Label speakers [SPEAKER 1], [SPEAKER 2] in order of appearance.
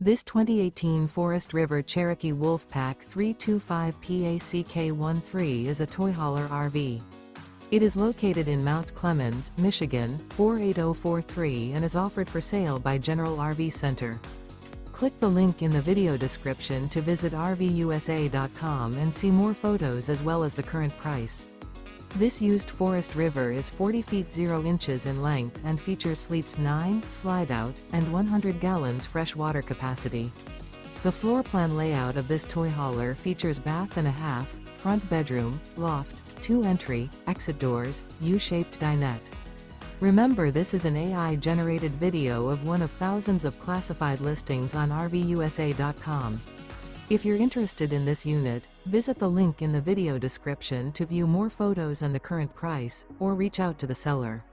[SPEAKER 1] This 2018 Forest River Cherokee Wolfpack 325 PACK13 is a toy hauler RV. It is located in Mount Clemens, Michigan, 48043 and is offered for sale by General RV Center. Click the link in the video description to visit RVUSA.com and see more photos as well as the current price. This used Forest River is 40 feet 0 inches in length and features sleeps 9, Slideout, and 100 gallons fresh water capacity. The floor plan layout of this toy hauler features bath and a half, front bedroom, loft, 2 entry, exit doors, U-shaped dinette. Remember, this is an AI-generated video of one of thousands of classified listings on RVUSA.com. If you're interested in this unit, visit the link in the video description to view more photos and the current price, or reach out to the seller.